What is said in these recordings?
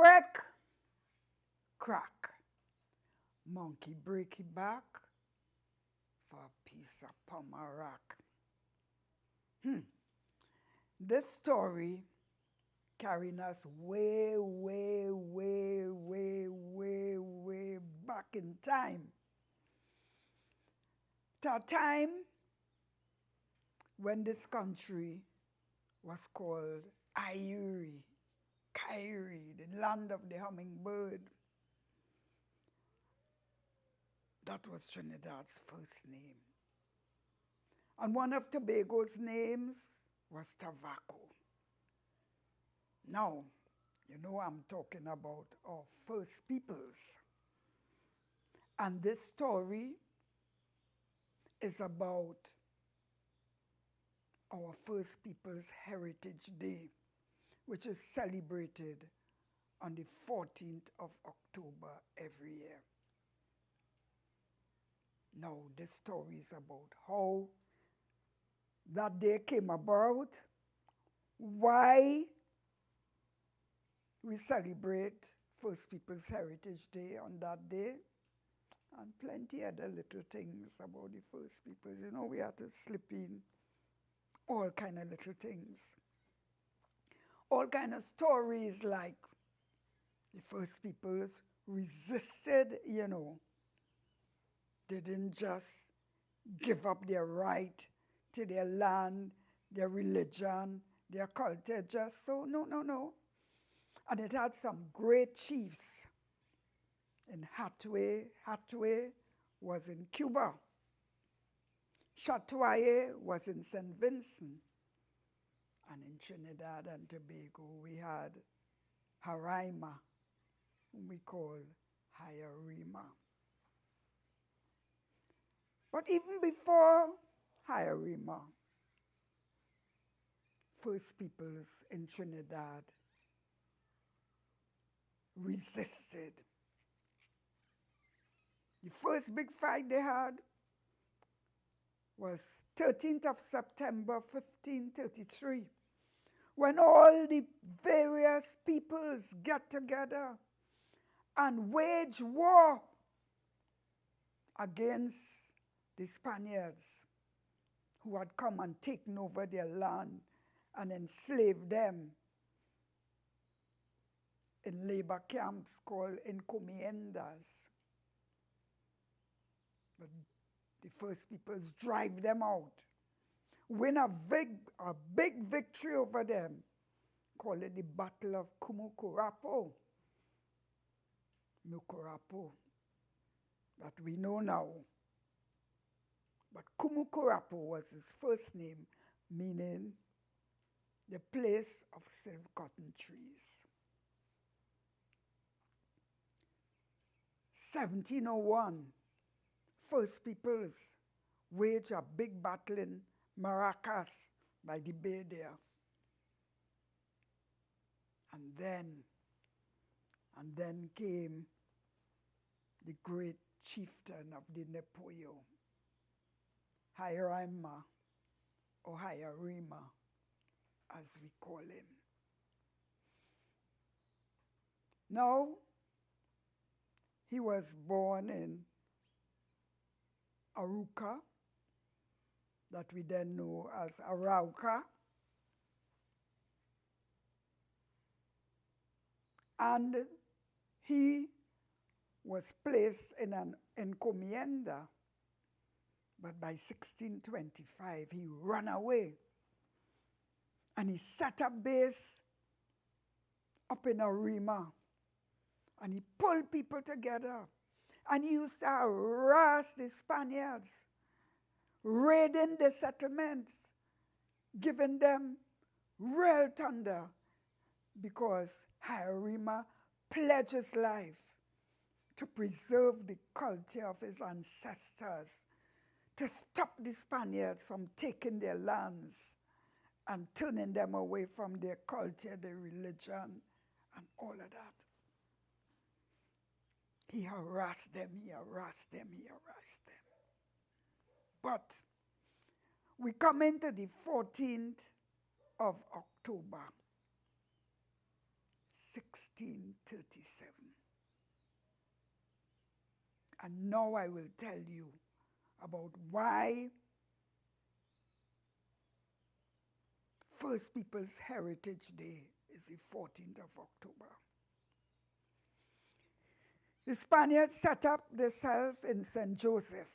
Crack, crack. Monkey break his back for a piece of pomerac. This story carrying us way, way, way, way, way, way back in time. To a time when this country was called Kairi, the land of the hummingbird. That was Trinidad's first name. And one of Tobago's names was Tobago. Now, you know I'm talking about our First Peoples. And this story is about our First Peoples Heritage Day, which is celebrated on the 14th of October every year. Now, this story is about how that day came about, why we celebrate First Peoples Heritage Day on that day, and plenty other little things about the First Peoples. You know, we had to slip in all kind of little things. All kind of stories like the First Peoples resisted, you know. They didn't just give up their right to their land, their religion, their culture, just so, no. And it had some great chiefs in Hathaway. Hathaway was in Cuba. Chatoye was in St. Vincent. And in Trinidad and Tobago, we had Hyarima, whom we call Hyarima. But even before Hyarima, First Peoples in Trinidad resisted. The first big fight they had was 13th of September, 1533, when all the various peoples get together and wage war against the Spaniards who had come and taken over their land and enslaved them in labor camps called encomiendas. But the First Peoples drive them out, win a big victory over them, call it the Battle of Mucurapo, that we know now. But Mucurapo was his first name, meaning the place of silver cotton trees. 1701, First Peoples waged a big battle in Maracas by the bay there. And then came the great chieftain of the Nepuyo, Hyarima, or Hyarima, as we call him. Now, he was born in Aruca, that we then know as Arauca. And he was placed in an encomienda, but by 1625 he ran away. And he set up base up in Hyarima, and he pulled people together. And he used to harass the Spaniards, raiding the settlements, giving them real thunder, because Hyarima pledged his life to preserve the culture of his ancestors, to stop the Spaniards from taking their lands and turning them away from their culture, their religion, and all of that. He harassed them. But we come into the 14th of October, 1637. And now I will tell you about why First Peoples Heritage Day is the 14th of October. The Spaniards set up themselves in St. Joseph.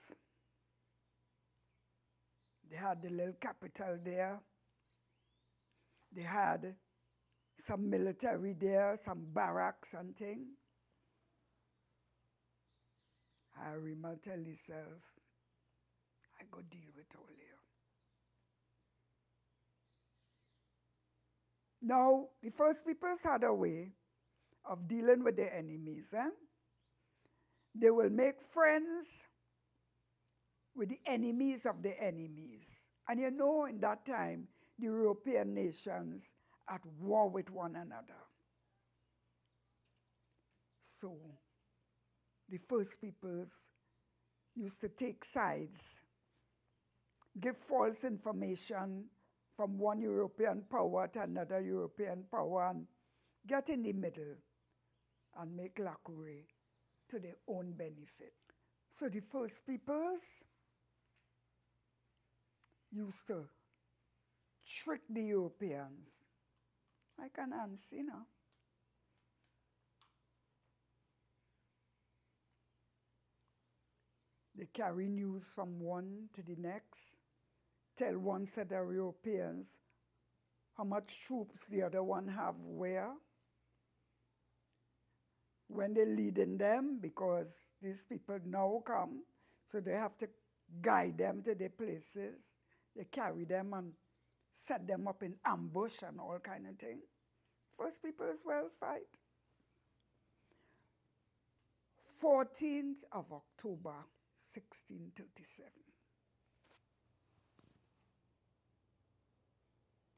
They had the little capital there. They had some military there, some barracks and things. Hyarima tell himself, I go deal with all here. Now, the First Peoples had a way of dealing with their enemies. They will make friends with the enemies of the enemies. And you know, in that time, the European nations at war with one another. So, the First Peoples used to take sides, give false information from one European power to another European power, and get in the middle and make lacquerie to their own benefit. So the First Peoples used to trick the Europeans, like Anansi, They carry news from one to the next, tell one set of Europeans how much troops the other one have where, when they're leading them, because these people now come, so they have to guide them to their places. They carry them and set them up in ambush and all kind of thing. First Peoples will fight. 14th of October, 1637.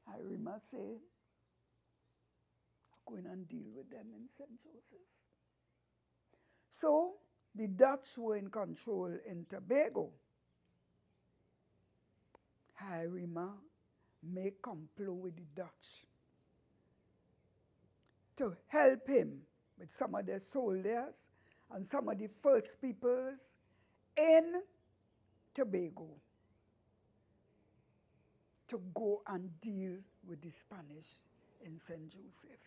Hyarima say, I'm going and deal with them in St. Joseph. So, the Dutch were in control in Tobago. Hyarima make complot with the Dutch to help him with some of their soldiers and some of the First Peoples in Tobago to go and deal with the Spanish in St. Joseph.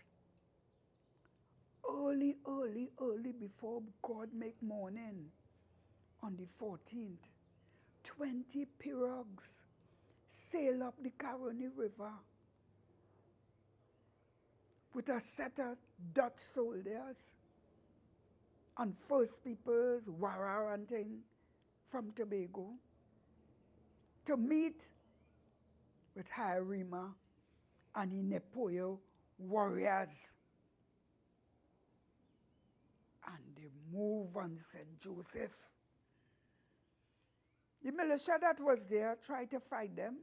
Early before God make morning on the 14th, 20 pirogues sail up the Caroni River with a set of Dutch soldiers and First Peoples, Warra and thing from Tobago to meet with Hyarima and the Nepuyo warriors. And they move on St. Joseph. The militia that was there tried to fight them,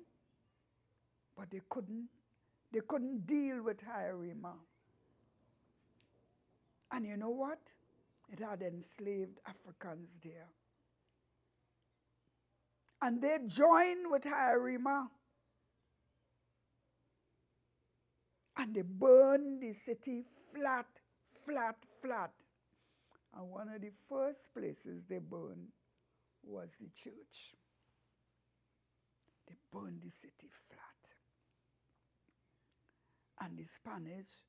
but they couldn't deal with Hyarima. And you know what? It had enslaved Africans there. And they joined with Hyarima. And they burned the city flat. And one of the first places they burned was the church. They burned the city flat. And the Spanish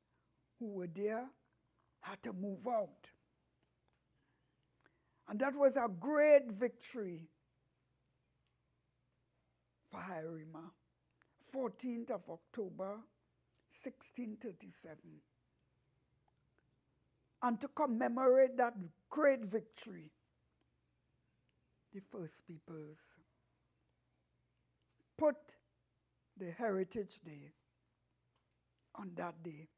who were there had to move out. And that was a great victory for Hyarima. 14th of October, 1637. And to commemorate that great victory, the First Peoples put the Heritage Day on that day.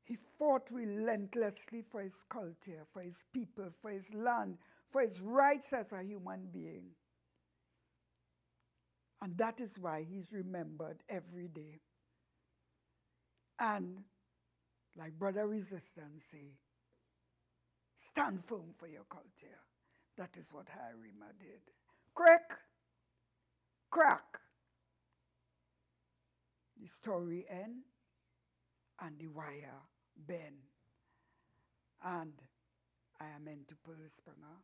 He fought relentlessly for his culture, for his people, for his land, for his rights as a human being. And that is why he's remembered every day. And like Brother Resistance say, stand firm for your culture. That is what Hyarima did. Crack. The story end and the wire Ben. And I am into Pearl Springer,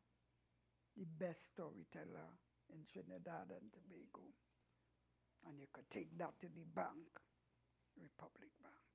the best storyteller in Trinidad and Tobago. And you could take that to the bank, Republic Bank.